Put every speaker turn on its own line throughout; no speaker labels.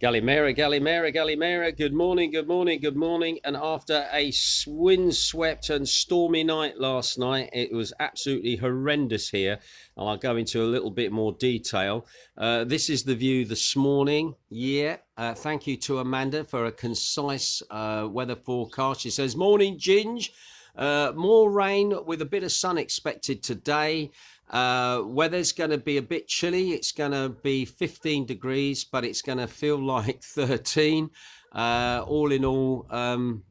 Galimera, Galimera, Galimera. Good morning, good morning, good morning. And after a windswept and stormy night last night, it was absolutely horrendous here. And I'll go into a little bit more detail. This is the view this morning. Thank you to Amanda for a concise weather forecast. She says, morning, Ginge. More rain with a bit of sun expected today. Weather's going to be a bit chilly. It's going to be 15 degrees, but it's going to feel like 13. All in all,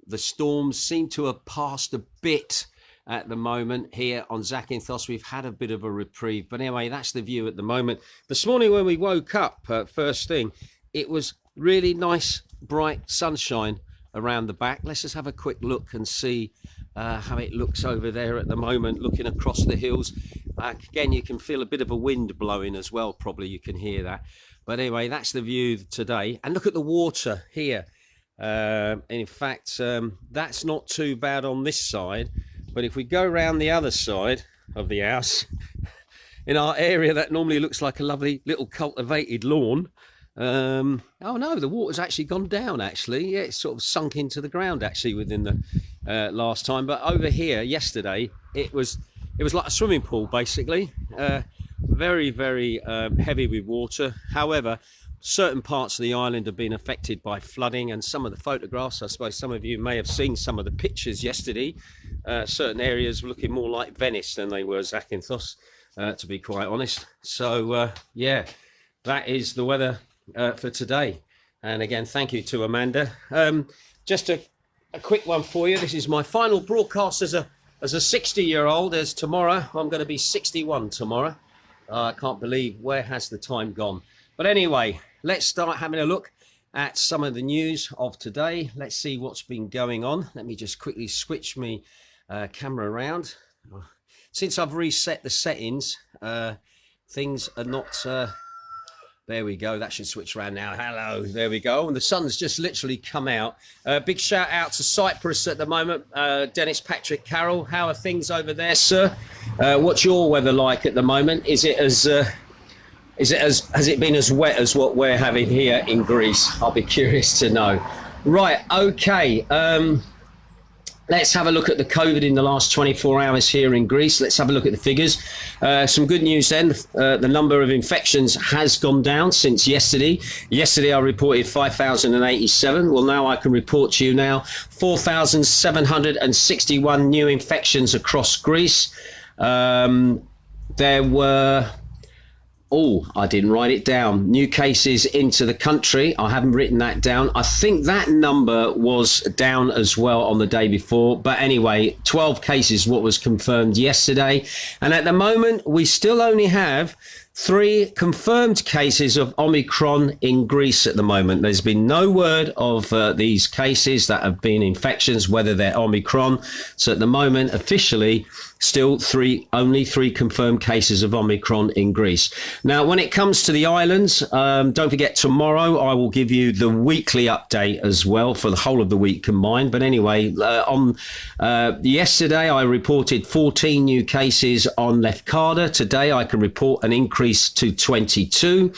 the storms seem to have passed a bit at the moment here on Zakynthos. We've had a bit of a reprieve, but anyway, that's the view at the moment. This morning when we woke up, first thing, it was really nice, bright sunshine around the back. Let's just have a quick look and see how it looks over there at the moment, looking across the hills. Again, you can feel a bit of a wind blowing as well. Probably you can hear that. But anyway, that's the view today. And look at the water here. In fact, that's not too bad on this side. But if we go around the other side of the house, in our area that normally looks like a lovely little cultivated lawn, oh no, the water's actually gone down actually. Yeah, it's sort of sunk into the ground actually within the last time. But over here yesterday, it was like a swimming pool basically. Very, very heavy with water. However, certain parts of the island have been affected by flooding, and some of the photographs, I suppose some of you may have seen some of the pictures yesterday. Certain areas were looking more like Venice than they were Zakynthos, to be quite honest. So yeah, that is the weather for today. And again, thank you to Amanda. Just a quick one for you. This is my final broadcast as a 60-year-old. As tomorrow, I'm going to be 61 tomorrow. I can't believe where has the time gone. But anyway, let's start having a look at some of the news of today. Let's see what's been going on. Let me just quickly switch my camera around. Since I've reset the settings, things are not... there we go. That should switch around now. Hello. There we go. And the sun's just literally come out. Big shout out to Cyprus at the moment. Dennis Patrick Carroll. How are things over there, sir? What's your weather like at the moment? Has it been as wet as what we're having here in Greece? I'll be curious to know. Right. Okay. Let's have a look at the COVID in the last 24 hours here in Greece. Let's have a look at the figures. Some good news then. The number of infections has gone down since yesterday. Yesterday I reported 5,087. Well, now I can report to you now 4,761 new infections across Greece. There were... Oh, I didn't write it down. New cases into the country. I haven't written that down. I think that number was down as well on the day before. But anyway, 12 cases, what was confirmed yesterday. And at the moment, we still only have 3 confirmed cases of Omicron in Greece at the moment. There's been no word of these cases that have been infections, whether they're Omicron. So at the moment, officially, still only three confirmed cases of Omicron in Greece. Now, when it comes to the islands, don't forget tomorrow I will give you the weekly update as well for the whole of the week combined. But anyway, on yesterday I reported 14 new cases on Lefkada. Today I can report an increase to 22.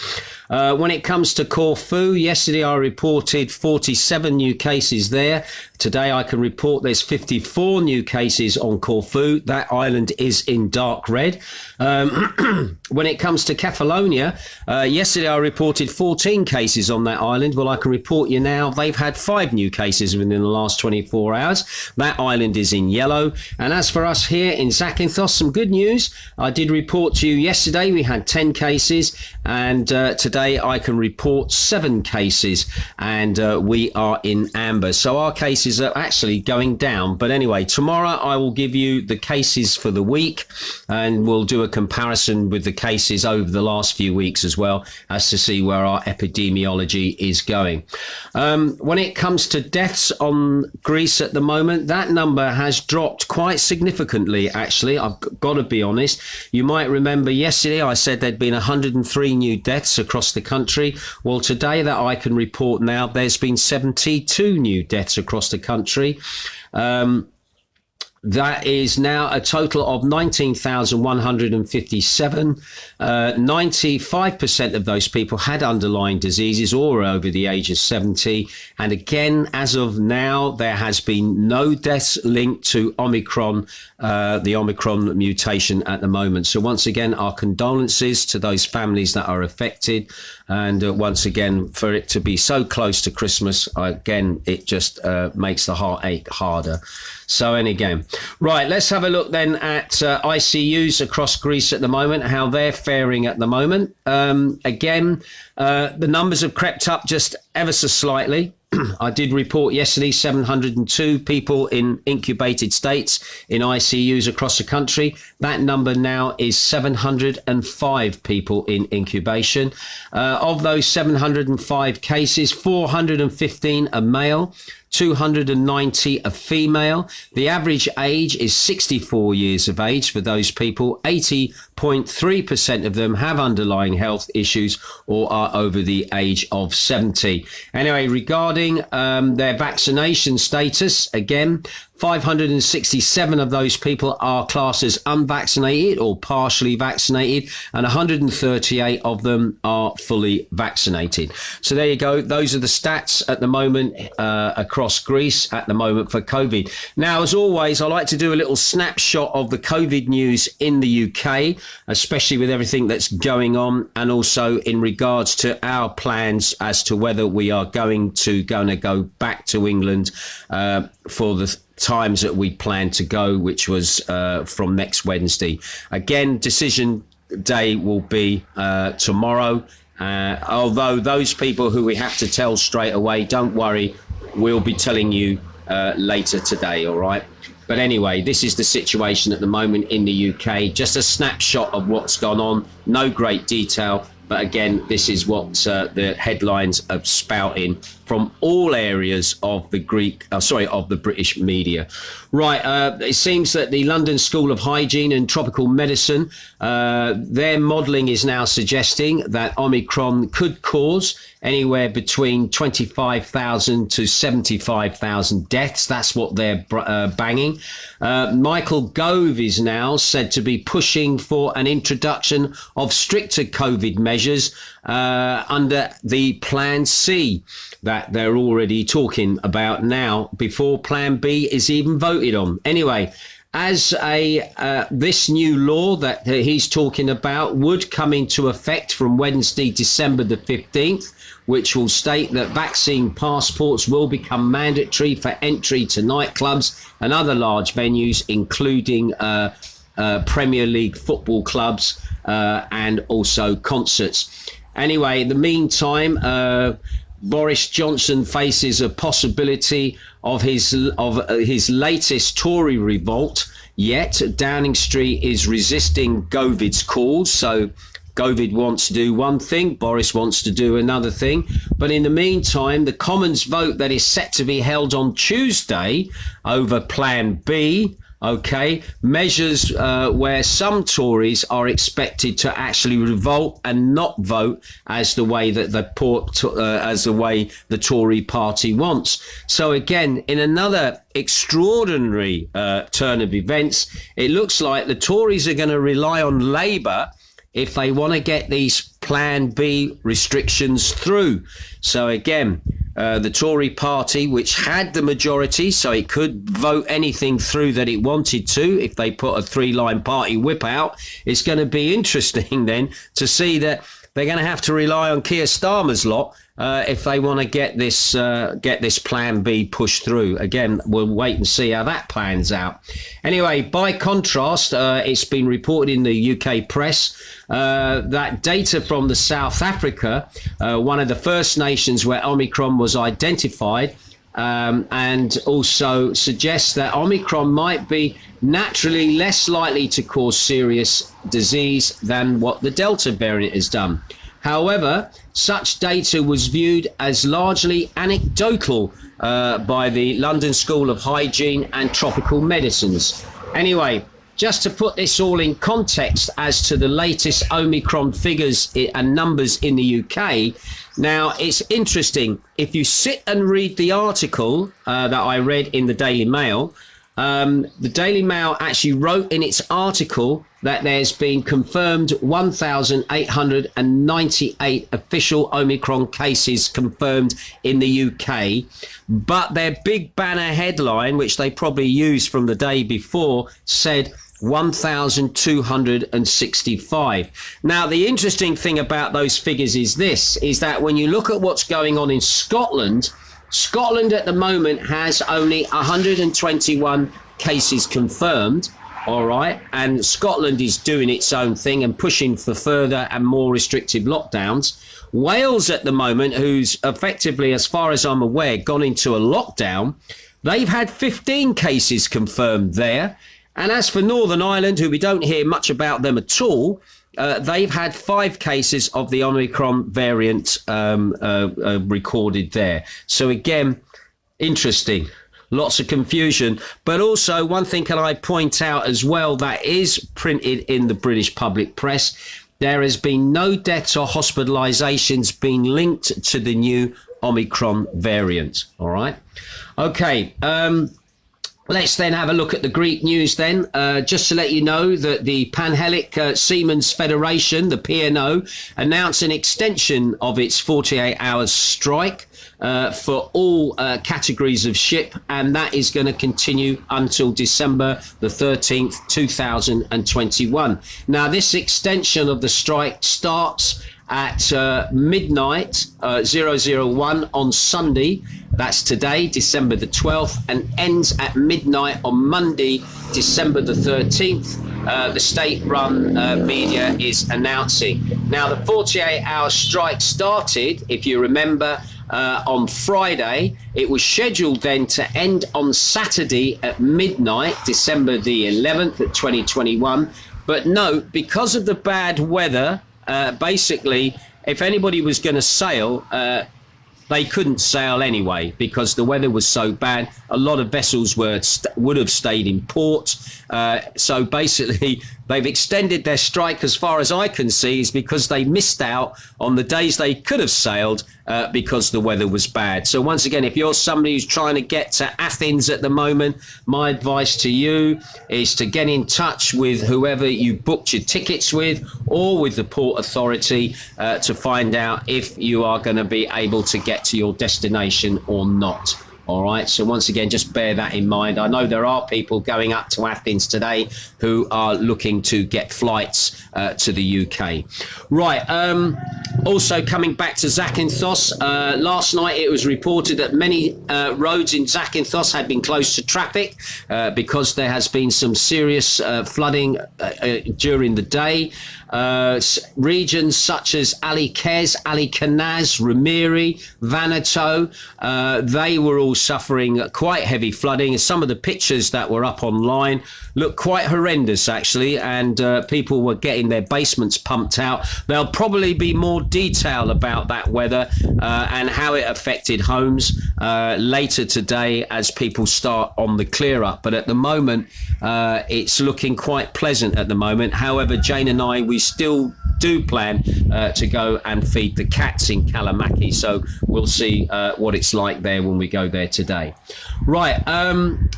When it comes to Corfu, yesterday I reported 47 new cases there. Today I can report there's 54 new cases on Corfu. That island is in dark red. When it comes to Kefalonia, yesterday I reported 14 cases on that island. Well, I can report you now they've had 5 new cases within the last 24 hours. That island is in yellow. And as for us here in Zakynthos, some good news. I did report to you yesterday we had 10 cases, and today I can report 7 cases, and we are in amber. So our cases are actually going down. But anyway, tomorrow I will give you the cases for the week, and we'll do a comparison with the cases over the last few weeks as well, as to see where our epidemiology is going. When it comes to deaths on Greece at the moment, that number has dropped quite significantly, actually. I've got to be honest. You might remember yesterday I said there'd been 103 new deaths across the country. Well, today that I can report now, there's been 72 new deaths across the country. That is now a total of 19,157. 95% of those people had underlying diseases or over the age of 70. And again, as of now, there has been no deaths linked to Omicron, the Omicron mutation at the moment. So once again, our condolences to those families that are affected. And once again, for it to be so close to Christmas, again, it just makes the heart ache harder. So, and again, right, let's have a look then at ICUs across Greece at the moment, how they're faring at the moment. Again, the numbers have crept up just ever so slightly. I did report yesterday 702 people in incubated states in ICUs across the country. That number now is 705 people in incubation. Of those 705 cases, 415 are male, 290 are female. The average age is 64 years of age for those people. 80.3% of them have underlying health issues or are over the age of 70. Anyway, regarding their vaccination status, again, 567 of those people are classed as unvaccinated or partially vaccinated, and 138 of them are fully vaccinated. So there you go. Those are the stats at the moment across Greece at the moment for COVID. Now, as always, I like to do a little snapshot of the COVID news in the UK, especially with everything that's going on, and also in regards to our plans as to whether we are going to go back to England for the times that we plan to go, which was from next Wednesday. Again, decision day will be tomorrow. Although those people who we have to tell straight away, don't worry, we'll be telling you later today, all right? But anyway, this is the situation at the moment in the UK. Just a snapshot of what's gone on. No great detail. But again, this is what the headlines are spouting from all areas of the of the British media. Right, it seems that the London School of Hygiene and Tropical Medicine, their modelling is now suggesting that Omicron could cause anywhere between 25,000 to 75,000 deaths. That's what they're banging. Michael Gove is now said to be pushing for an introduction of stricter COVID measures under the Plan C that they're already talking about now before Plan B is even voted on. Anyway, as this new law that he's talking about would come into effect from Wednesday, December the 15th, which will state that vaccine passports will become mandatory for entry to nightclubs and other large venues, including Premier League football clubs and also concerts. Anyway, in the meantime, Boris Johnson faces a possibility of his latest Tory revolt. Yet Downing Street is resisting Govid's calls. So Govid wants to do one thing, Boris wants to do another thing. But in the meantime, the Commons vote that is set to be held on Tuesday over Plan B, measures where some Tories are expected to actually revolt and not vote as the way that the Tory party wants. So again, in another extraordinary turn of events, it looks like the Tories are going to rely on Labour if they want to get these Plan B restrictions through. So again, the Tory party, which had the majority, so it could vote anything through that it wanted to, if they put a three-line party whip out, it's going to be interesting then to see that they're going to have to rely on Keir Starmer's lot if they want to get this Plan B pushed through. Again, we'll wait and see how that plans out. Anyway, by contrast, it's been reported in the UK press that data from the South Africa, one of the first nations where Omicron was identified, and also suggests that Omicron might be naturally less likely to cause serious disease than what the Delta variant has done. However, such data was viewed as largely anecdotal by the London School of Hygiene and Tropical Medicines. Anyway, just to put this all in context as to the latest Omicron figures and numbers in the UK, now it's interesting. If you sit and read the article that I read in the Daily Mail, The Daily Mail actually wrote in its article that there's been confirmed 1,898 official Omicron cases confirmed in the UK. But their big banner headline, which they probably used from the day before, said 1,265. Now, the interesting thing about those figures is that when you look at what's going on in Scotland at the moment has only 121 cases confirmed, all right, and Scotland is doing its own thing and pushing for further and more restrictive lockdowns. Wales at the moment, who's effectively, as far as I'm aware, gone into a lockdown, they've had 15 cases confirmed there. And as for Northern Ireland, who we don't hear much about them at all, they've had 5 cases of the Omicron variant recorded there. So again, interesting. Lots of confusion. But also, one thing can I point out as well that is printed in the British public press, there has been no deaths or hospitalizations being linked to the new Omicron variant. All right. Okay. Let's then have a look at the Greek news then. Just to let you know that the Panhellenic Seamen's Federation, the P&O, announced an extension of its 48 hours strike for all categories of ship, and that is going to continue until December the 13th, 2021. Now, this extension of the strike starts at midnight 001 on Sunday, that's today, December the 12th, and ends at midnight on Monday, December the 13th. The state-run media is announcing. Now, the 48-hour strike started, if you remember, on Friday. It was scheduled then to end on Saturday at midnight, December the 11th of 2021. But no, because of the bad weather, basically, if anybody was going to sail, they couldn't sail anyway because the weather was so bad. A lot of vessels would have stayed in port. So basically, they've extended their strike, as far as I can see, is because they missed out on the days they could have sailed because the weather was bad. So once again, if you're somebody who's trying to get to Athens at the moment, my advice to you is to get in touch with whoever you booked your tickets with or with the port authority to find out if you are going to be able to get to your destination or not. All right. So once again, just bear that in mind. I know there are people going up to Athens today who are looking to get flights to the UK. Right. Also coming back to Zakynthos, last night it was reported that many roads in Zakynthos had been closed to traffic because there has been some serious flooding during the day. Regions such as Alikez, Alikanaz, Ramiri, Vanuatu, they were all suffering quite heavy flooding. Some of the pictures that were up online look quite horrendous, actually, and people were getting their basements pumped out. There'll probably be more detail about that weather and how it affected homes later today as people start on the clear up. But at the moment, it's looking quite pleasant at the moment. However, Jane and I, we still do plan to go and feed the cats in Kalamaki, so we'll see what it's like there when we go there today. Right,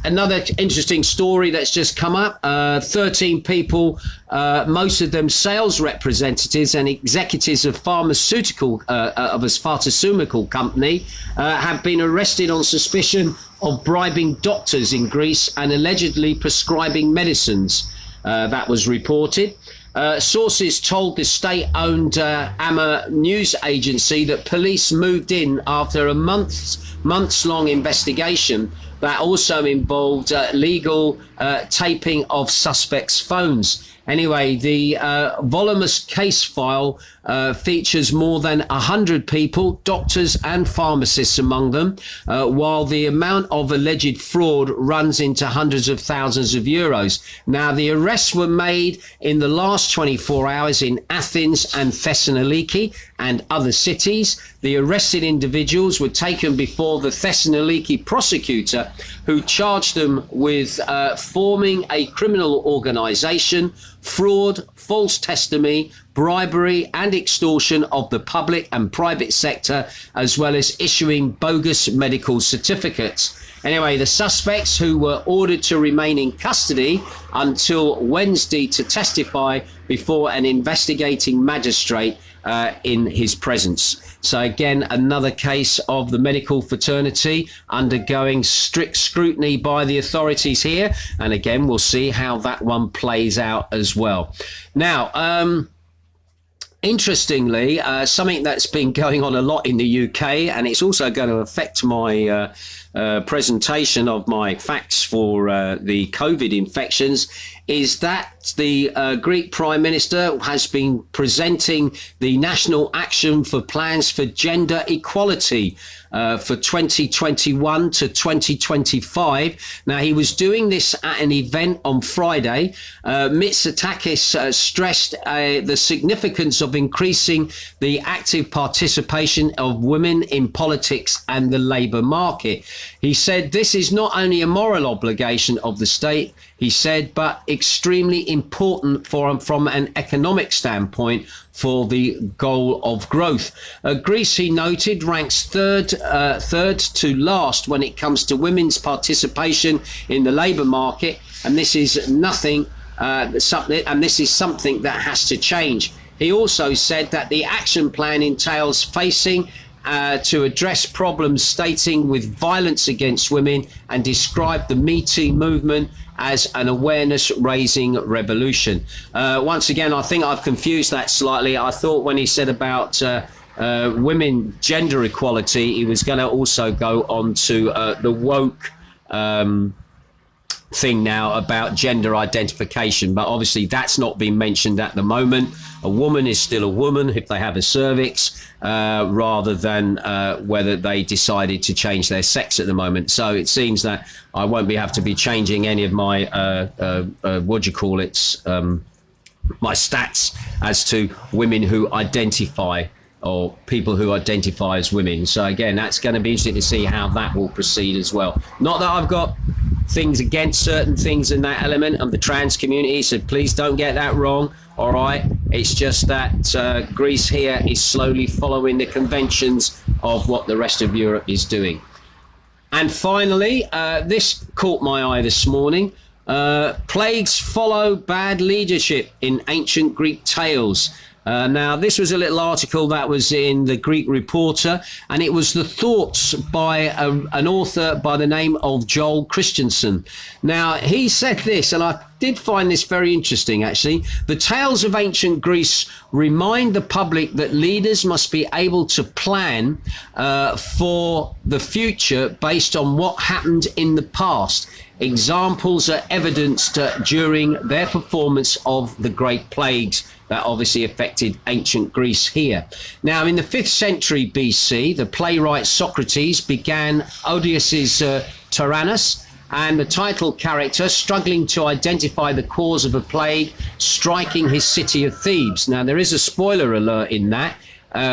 another interesting story that's just come up. 13 people, most of them sales representatives and executives of pharmaceutical company, have been arrested on suspicion of bribing doctors in Greece and allegedly prescribing medicines. That was reported. Sources told the state-owned AMA news agency that police moved in after a months-long investigation that also involved legal taping of suspects' phones. Anyway, the voluminous case file features more than 100 people, doctors and pharmacists among them, while the amount of alleged fraud runs into hundreds of thousands of euros. Now, the arrests were made in the last 24 hours in Athens and Thessaloniki and other cities. The arrested individuals were taken before the Thessaloniki prosecutor, who charged them with forming a criminal organisation, fraud, false testimony, bribery and extortion of the public and private sector, as well as issuing bogus medical certificates. Anyway, the suspects, who were ordered to remain in custody until Wednesday to testify before an investigating magistrate in his presence. So again, another case of the medical fraternity undergoing strict scrutiny by the authorities here. And again, we'll see how that one plays out as well. Now, interestingly, something that's been going on a lot in the UK, and it's also going to affect my presentation of my facts for the COVID infections, is that the Greek Prime Minister has been presenting the National Action for Plans for Gender Equality for 2021 to 2025. Now, he was doing this at an event on Friday. Mitsotakis stressed the significance of increasing the active participation of women in politics and the labour market. He said this is not only a moral obligation of the state, he said, but extremely important from an economic standpoint for the goal of growth. Greece, he noted, ranks third to last when it comes to women's participation in the labour market, and this is something that has to change. He also said that the action plan entails facing to address problems stating with violence against women, and described the Me Too movement as an awareness-raising revolution. Once again, I think I've confused that slightly. I thought when he said about women gender equality, he was going to also go on to the woke thing now about gender identification, but obviously that's not been mentioned at the moment. A woman is still a woman if they have a cervix, rather than whether they decided to change their sex at the moment. So it seems that I won't have to be changing any of my my stats as to women who identify, or people who identify as women. So again, that's going to be interesting to see how that will proceed as well. Not that I've got things against certain things in that element of the trans community, so please don't get that wrong. All right, it's just that Greece here is slowly following the conventions of what the rest of Europe is doing. And finally, this caught my eye this morning. Plagues follow bad leadership in ancient Greek tales. Now, this was a little article that was in the Greek Reporter, and it was the thoughts by an author by the name of Joel Christensen. Now, he said this, and I did find this very interesting, actually. The tales of ancient Greece remind the public that leaders must be able to plan for the future based on what happened in the past. Examples are evidenced during their performance of the Great Plagues that obviously affected ancient Greece here. Now, in the 5th century BC, the playwright Socrates began Oedipus's Tyrannus, and the title character struggling to identify the cause of a plague striking his city of Thebes. Now, there is a spoiler alert in that,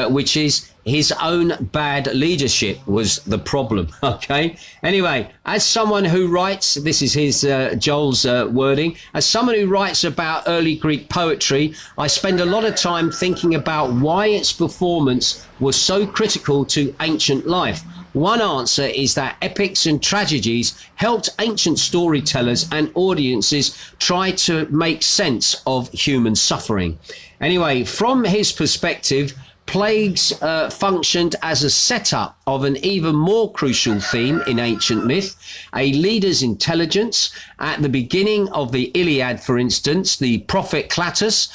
which is his own bad leadership was the problem. Okay. Anyway, as someone who writes, this is his Joel's wording, as someone who writes about early Greek poetry, I spend a lot of time thinking about why its performance was so critical to ancient life. One answer is that epics and tragedies helped ancient storytellers and audiences try to make sense of human suffering. Anyway, from his perspective, plagues functioned as a setup of an even more crucial theme in ancient myth, a leader's intelligence. At the beginning of the Iliad, for instance, the prophet Clatus,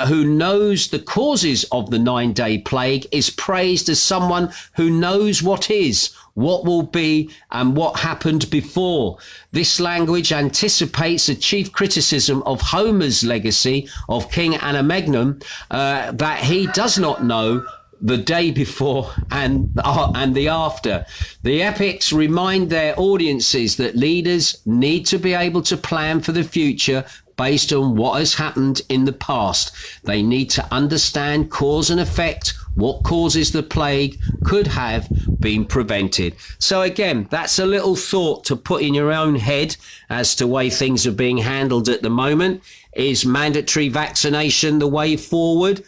who knows the causes of the 9-day plague, is praised as someone who knows what is, what will be, and what happened before. This language anticipates a chief criticism of Homer's legacy of King Agamemnon, that he does not know the day before and the after. The epics remind their audiences that leaders need to be able to plan for the future based on what has happened in the past. They need to understand cause and effect. What causes the plague could have been prevented. So again, that's a little thought to put in your own head as to the way things are being handled at the moment. Is mandatory vaccination the way forward?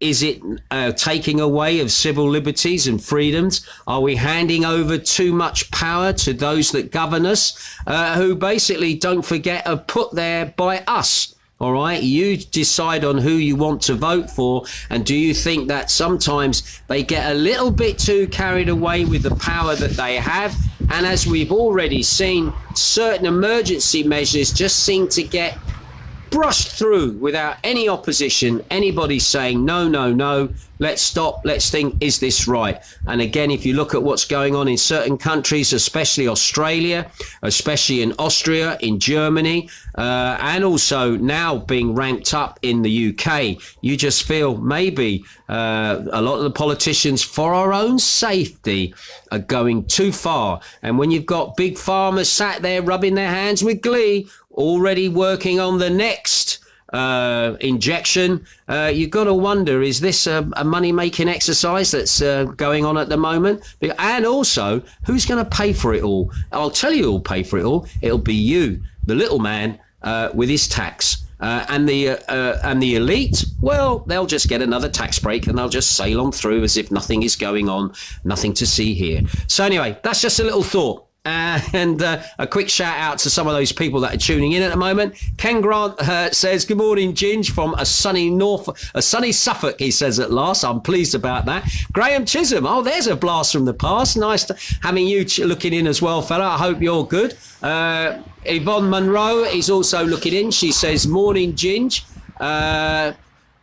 Is it taking away of civil liberties and freedoms? Are we handing over too much power to those that govern us, who basically, don't forget, are put there by us? All right, you decide on who you want to vote for. And do you think that sometimes they get a little bit too carried away with the power that they have? And as we've already seen, certain emergency measures just seem to get brushed through without any opposition, anybody saying, no, no, no, let's stop, let's think, is this right? And again, if you look at what's going on in certain countries, especially Australia, especially in Austria, in Germany, and also now being ranked up in the UK, you just feel maybe a lot of the politicians, for our own safety, are going too far. And when you've got big farmers sat there rubbing their hands with glee, already working on the next injection, you've got to wonder, is this a money-making exercise that's going on at the moment? And also, who's going to pay for it all? I'll tell you who'll pay for it all. It'll be you, the little man, with his tax. And the elite, well, they'll just get another tax break and they'll just sail on through as if nothing is going on, nothing to see here. So anyway, that's just a little thought. And a quick shout out to some of those people that are tuning in at the moment. Ken Grant says, good morning, Ginge, from a sunny Suffolk, he says at last. I'm pleased about that. Graham Chisholm, oh, there's a blast from the past. Nice having you looking in as well, fella. I hope you're good. Yvonne Monroe is also looking in. She says, morning, Ginge.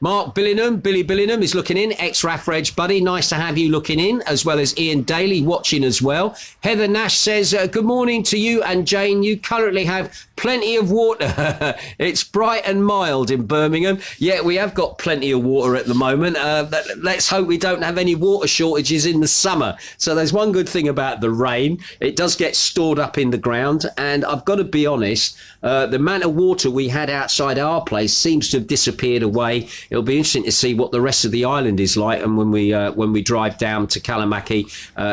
Mark Billingham, Billy Billingham is looking in, ex-RAF Reg buddy. Nice to have you looking in, as well as Ian Daly watching as well. Heather Nash says, good morning to you and Jane. You currently have plenty of water. It's bright and mild in Birmingham. Yeah, we have got plenty of water at the moment. Let's hope we don't have any water shortages in the summer. So there's one good thing about the rain. It does get stored up in the ground. And I've got to be honest, the amount of water we had outside our place seems to have disappeared away. It'll be interesting to see what the rest of the island is like, and when we drive down to Kalamaki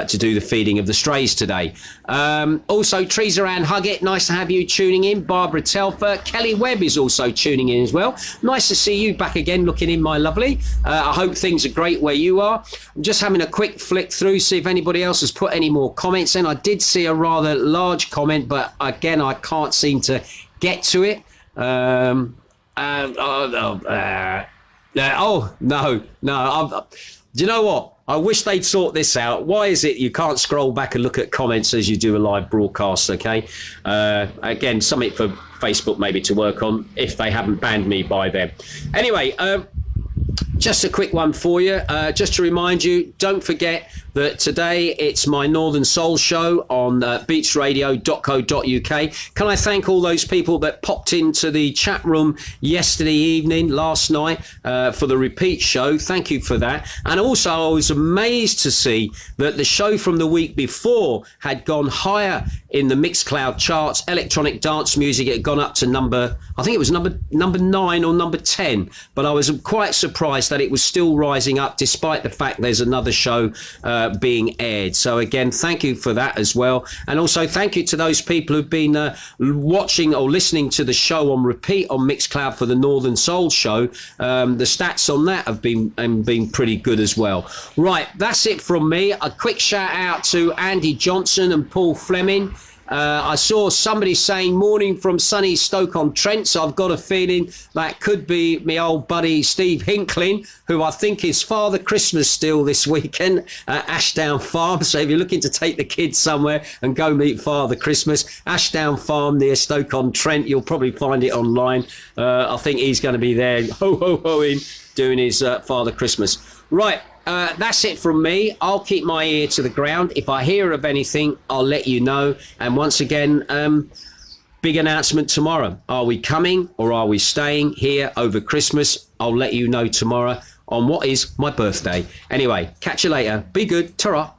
to do the feeding of the strays today. Also, Teresa Ann Huggett, nice to have you tuning in. Barbara Telfer, Kelly Webb is also tuning in as well. Nice to see you back again, looking in, my lovely. I hope things are great where you are. I'm just having a quick flick through, see if anybody else has put any more comments in. I did see a rather large comment, but again, I can't seem to get to it. No. Do you know what? I wish they'd sort this out. Why is it you can't scroll back and look at comments as you do a live broadcast, okay? Again, something for Facebook maybe to work on if they haven't banned me by then. Anyway, just a quick one for you. Just to remind you, don't forget that today it's my Northern Soul show on beatsradio.co.uk. Can I thank all those people that popped into the chat room yesterday evening, last night, for the repeat show? Thank you for that. And also, I was amazed to see that the show from the week before had gone higher in the Mixcloud charts. Electronic dance music had gone up to number 9 or number 10. But I was quite surprised that it was still rising up, despite the fact there's another show being aired. So again, thank you for that as well. And also thank you to those people who've been watching or listening to the show on repeat on Mixcloud for the Northern Soul show. The stats on that have been pretty good as well. Right, that's it from me. A quick shout out to Andy Johnson and Paul Fleming. I saw somebody saying morning from sunny Stoke-on-Trent, so I've got a feeling that could be my old buddy Steve Hinkling, who I think is Father Christmas still this weekend at Ashdown Farm. So if you're looking to take the kids somewhere and go meet Father Christmas, Ashdown Farm near Stoke-on-Trent, you'll probably find it online. I think he's going to be there ho-ho-hoing, doing his Father Christmas. Right. That's it from me. I'll keep my ear to the ground. If I hear of anything, I'll let you know. And once again, big announcement tomorrow. Are we coming or are we staying here over Christmas? I'll let you know tomorrow on what is my birthday. Anyway, catch you later. Be good. Ta-ra.